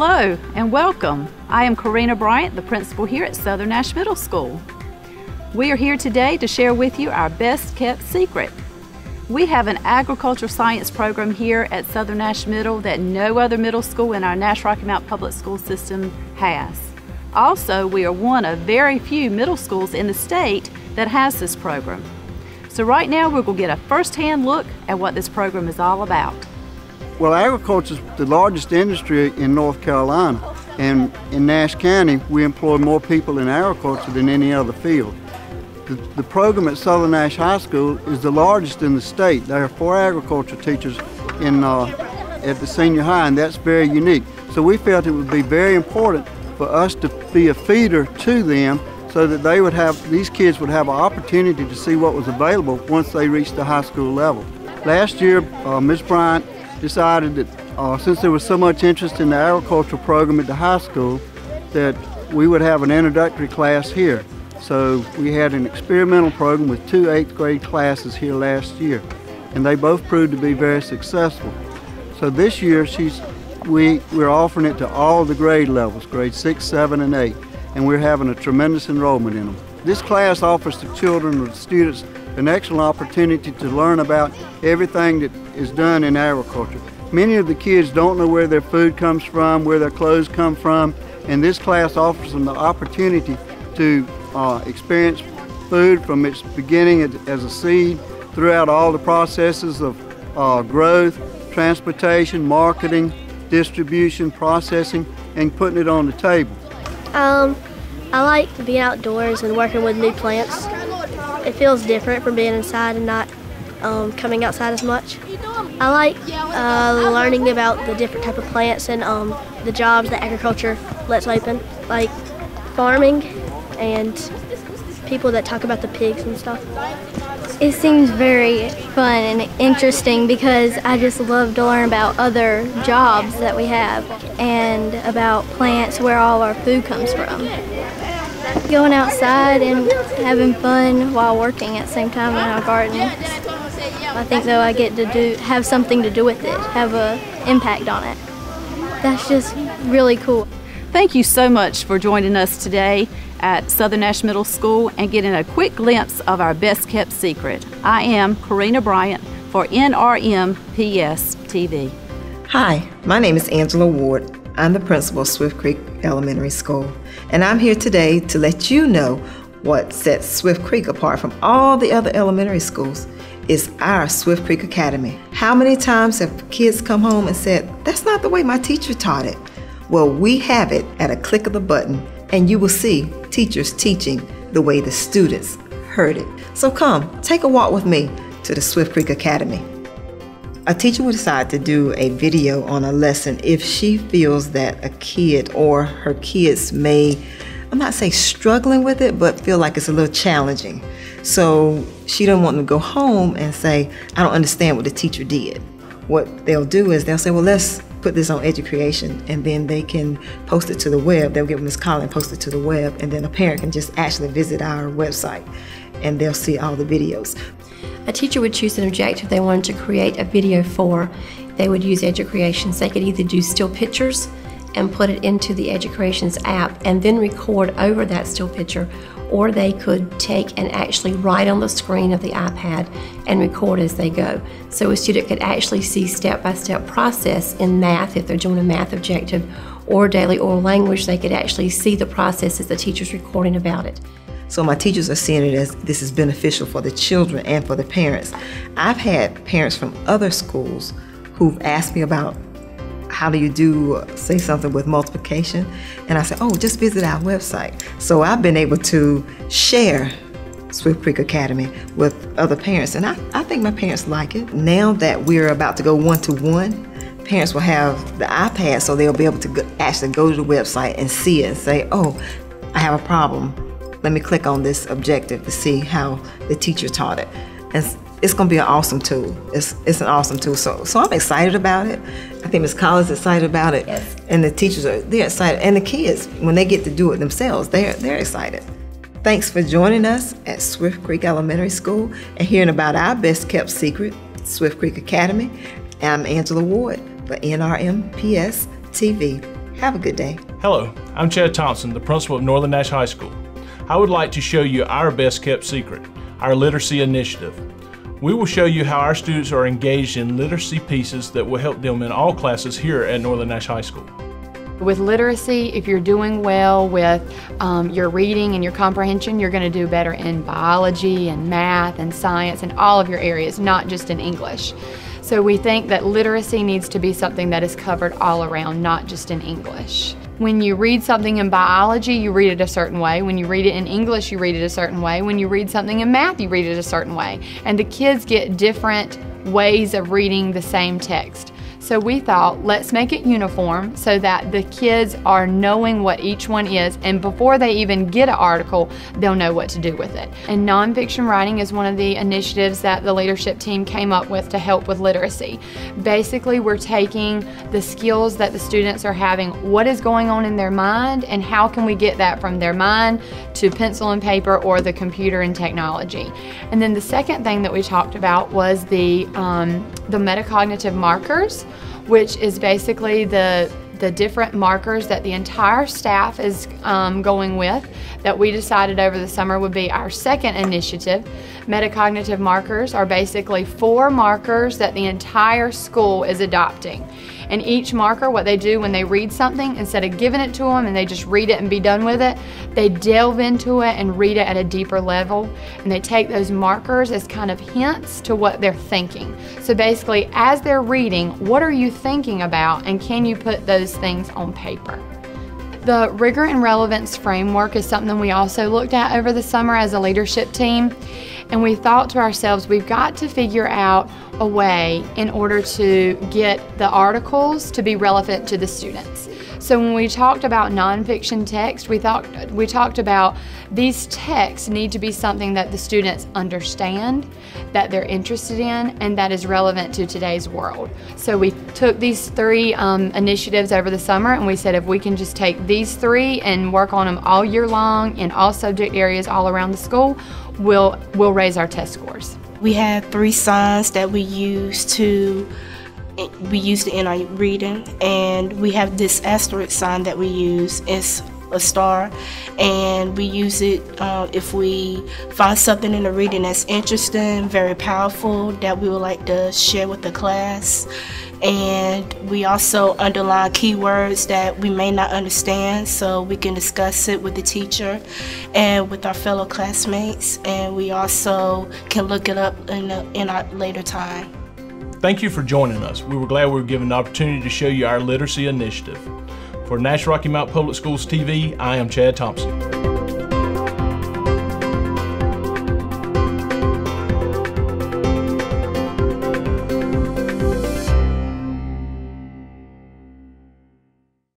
Hello and welcome. I am Karina Bryant, the principal here at Southern Nash Middle School. We are here today to share with you our best kept secret. We have an agricultural science program here at Southern Nash Middle that no other middle school in our Nash-Rocky Mount Public School system has. Also, we are one of very few middle schools in the state that has this program. So right now we're going to get a first-hand look at what this program is all about. Well, agriculture is the largest industry in North Carolina, and in Nash County we employ more people in agriculture than any other field. The program at Southern Nash High School is the largest in the state. There are 4 agriculture teachers at the senior high, and that's very unique. So we felt it would be very important for us to be a feeder to them so that these kids would have an opportunity to see what was available once they reached the high school level. Last year, Ms. Bryant decided that since there was so much interest in the agricultural program at the high school, that we would have an introductory class here. So we had an experimental program with 2 8th grade classes here last year, and they both proved to be very successful. So this year we're offering it to all the grade levels, grades 6, 7, and 8, and we're having a tremendous enrollment in them. This class offers the children or the students an excellent opportunity to learn about everything that is done in agriculture. Many of the kids don't know where their food comes from, where their clothes come from, and this class offers them the opportunity to experience food from its beginning as a seed throughout all the processes of growth, transportation, marketing, distribution, processing, and putting it on the table. I like being outdoors and working with new plants. It feels different from being inside and not coming outside as much. I like learning about the different type of plants and the jobs that agriculture lets open, like farming and people that talk about the pigs and stuff. It seems very fun and interesting because I just love to learn about other jobs that we have and about plants, where all our food comes from. Going outside and having fun while working at the same time in our garden. I think though I get to have something to do with it, have an impact on it. That's just really cool. Thank you so much for joining us today at Southern Nash Middle School and getting a quick glimpse of our best kept secret. I am Karina Bryant for NRMPS-TV. Hi, my name is Angela Ward. I'm the principal of Swift Creek Elementary School, and I'm here today to let you know what sets Swift Creek apart from all the other elementary schools is our Swift Creek Academy. How many times have kids come home and said, "That's not the way my teacher taught it"? Well, we have it at a click of the button, and you will see teachers teaching the way the students heard it. So come, take a walk with me to the Swift Creek Academy. A teacher will decide to do a video on a lesson if she feels that a kid or her kids may, I'm not saying struggling with it, but feel like it's a little challenging. So she don't want them to go home and say, "I don't understand what the teacher did." What they'll do is they'll say, "Well, let's put this on Educreation," and then they can post it to the web. They'll get Ms. Collins and post it to the web, and then a parent can just actually visit our website and they'll see all the videos. A teacher would choose an objective they wanted to create a video for. They would use Educreations. They could either do still pictures and put it into the Educreations app and then record over that still picture, or they could take and actually write on the screen of the iPad and record as they go. So a student could actually see step-by-step process in math if they're doing a math objective, or daily oral language. They could actually see the process as the teacher's recording about it. So my teachers are seeing it as this is beneficial for the children and for the parents. I've had parents from other schools who've asked me about how do you do, say something with multiplication, and I said, "Oh, just visit our website." So I've been able to share Swift Creek Academy with other parents, and I think my parents like it. Now that we're about to go one-to-one, parents will have the iPad, so they'll be able to actually go to the website and see it and say, "Oh, I have a problem. Let me click on this objective to see how the teacher taught it." And it's going to be an awesome tool. It's an awesome tool. So I'm excited about it. I think Ms. Collins is excited about it. Yes. And the teachers they're excited. And the kids, when they get to do it themselves, they're excited. Thanks for joining us at Swift Creek Elementary School and hearing about our best kept secret, Swift Creek Academy. I'm Angela Ward for NRMPS-TV. Have a good day. Hello, I'm Chad Thompson, the principal of Northern Nash High School. I would like to show you our best kept secret, our literacy initiative. We will show you how our students are engaged in literacy pieces that will help them in all classes here at Northern Nash High School. With literacy, if you're doing well with your reading and your comprehension, you're going to do better in biology and math and science and all of your areas, not just in English. So we think that literacy needs to be something that is covered all around, not just in English. When you read something in biology, you read it a certain way. When you read it in English, you read it a certain way. When you read something in math, you read it a certain way. And the kids get different ways of reading the same text. So we thought, let's make it uniform so that the kids are knowing what each one is, and before they even get an article, they'll know what to do with it. And nonfiction writing is one of the initiatives that the leadership team came up with to help with literacy. Basically, we're taking the skills that the students are having, what is going on in their mind, and how can we get that from their mind to pencil and paper or the computer and technology. And then the second thing that we talked about was the metacognitive markers, which is basically the different markers that the entire staff is going with, that we decided over the summer would be our second initiative. Metacognitive markers are basically 4 markers that the entire school is adopting. And each marker, what they do when they read something, instead of giving it to them and they just read it and be done with it, they delve into it and read it at a deeper level. And they take those markers as kind of hints to what they're thinking. So basically, as they're reading, what are you thinking about, and can you put those things on paper? The rigor and relevance framework is something we also looked at over the summer as a leadership team. And we thought to ourselves, we've got to figure out a way in order to get the articles to be relevant to the students. So when we talked about nonfiction text, we talked about these texts need to be something that the students understand, that they're interested in, and that is relevant to today's world. So we took these 3 initiatives over the summer, and we said if we can just take these 3 and work on them all year long in all subject areas all around the school, we'll raise our test scores. We had 3 signs that we used in our reading, and we have this asterisk sign that we use. It's a star, and we use it if we find something in the reading that's interesting, very powerful, that we would like to share with the class. And we also underline keywords that we may not understand, so we can discuss it with the teacher and with our fellow classmates, and we also can look it up in our later time. Thank you for joining us. We were glad we were given the opportunity to show you our literacy initiative. For Nash-Rocky Mount Public Schools TV, I am Chad Thompson.